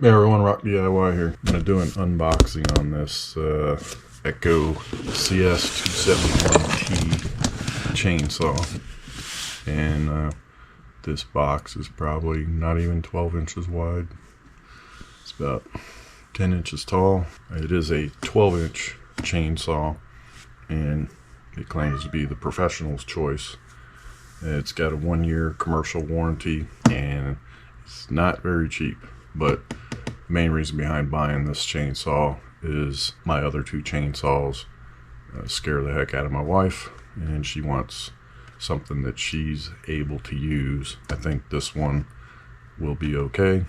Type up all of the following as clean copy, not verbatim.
Hey everyone, Rock DIY here. I'm going to do an unboxing on this Echo CS271T chainsaw. And this box is probably not even 12 inches wide. It's about 10 inches tall. It is a 12-inch chainsaw, and it claims to be the professional's choice. It's got a 1-year commercial warranty, and it's not very cheap, but the main reason behind buying this chainsaw is my other two chainsaws scare the heck out of my wife, and she wants something that she's able to use. I think this one will be okay.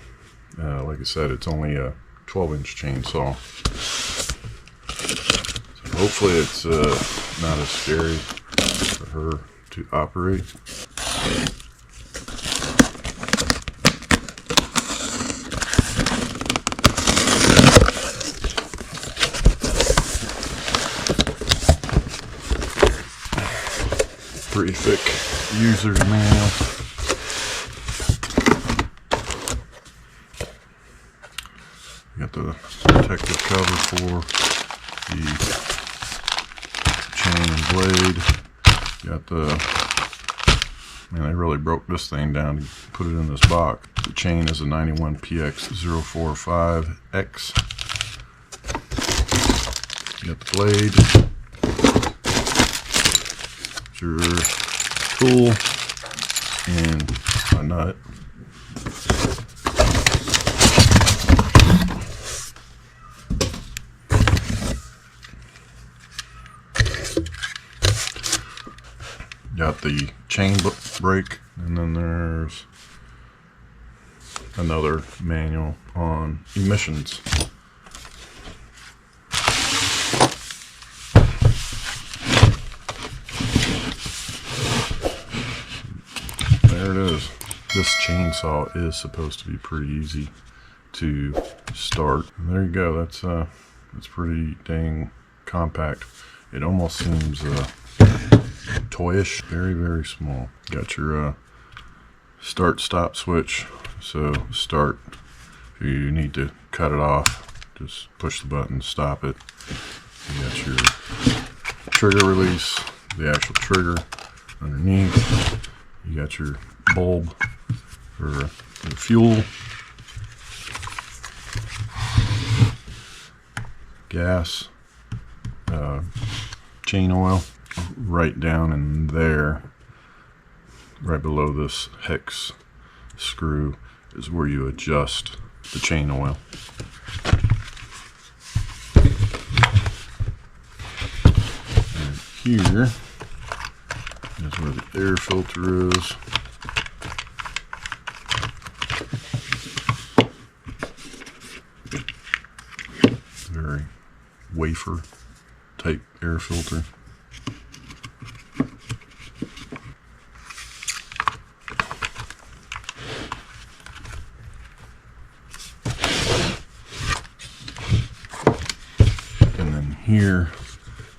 Like I said, it's only a 12-inch chainsaw, so hopefully it's not as scary for her to operate. Pretty thick user's manual. Got the protective cover for the chain and blade. Got the, man, they really broke this thing down to put it in this box. The chain is a 91PX045X. Got the blade. Your tool and a nut. Got the chain brake, and then there's another manual on emissions. There it is. This chainsaw is supposed to be pretty easy to start. And there you go. That's pretty dang compact. It almost seems toyish. Very, very small. Got your start stop switch. So start. If you need to cut it off, just push the button, stop it. You got your trigger release, the actual trigger underneath. You got your bulb for the fuel, gas, chain oil. Right down in there, right below this hex screw, is where you adjust the chain oil. And here is where the air filter is. Very wafer type air filter. And then here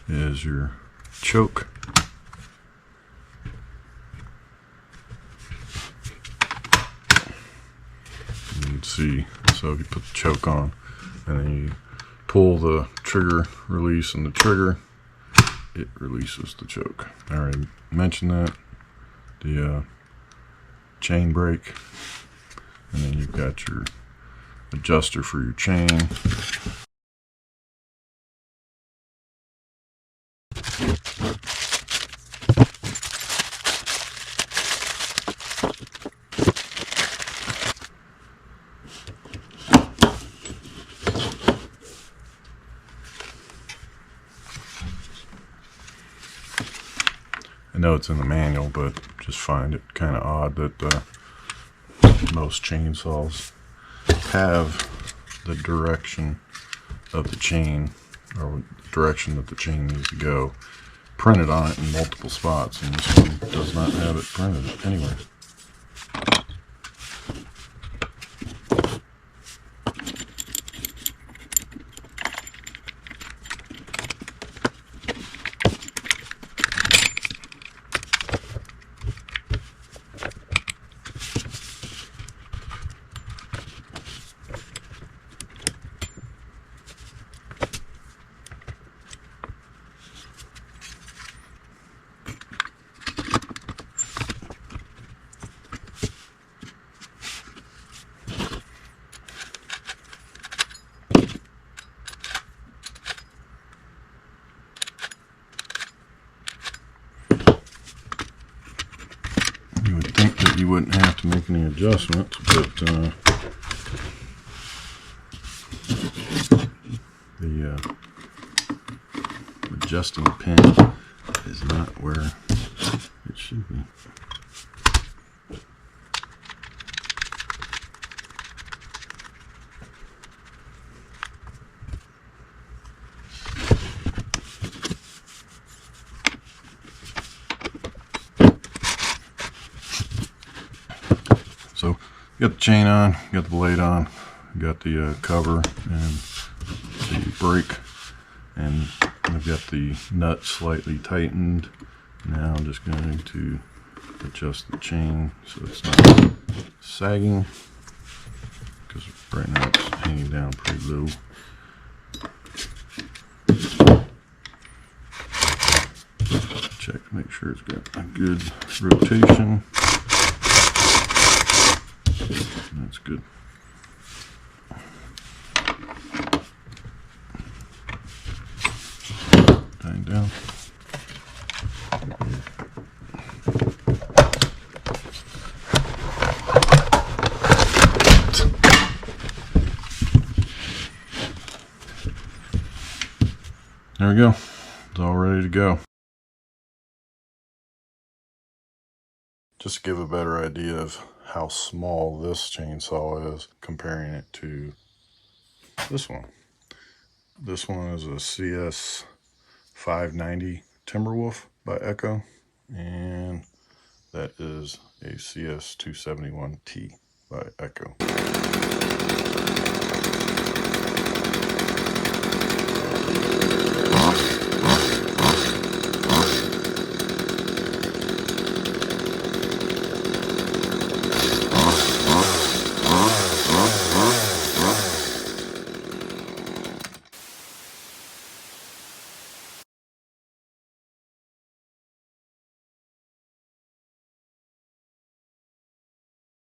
is your choke. You can see, so if you put the choke on and then you pull the trigger release and the trigger, it releases the choke. I already mentioned that. The chain brake, and then you've got your adjuster for your chain. I know it's in the manual, but just find it kind of odd that most chainsaws have the direction of the chain, or the direction that the chain needs to go, printed on it in multiple spots, and this one does not have it printed anywhere. you wouldn't have to make any adjustments, but the adjusting pin is not where it should be. So, you got the chain on, you got the blade on, you got the cover and the brake, and I've got the nut slightly tightened. Now I'm just going to adjust the chain so it's not sagging, because right now it's hanging down pretty low. Check to make sure it's got a good rotation. That's good. Tighten down. There we go. It's all ready to go. Just to give a better idea of how small this chainsaw is, comparing it to this one. This one is a CS590 Timberwolf by Echo, and that is a CS271T by Echo.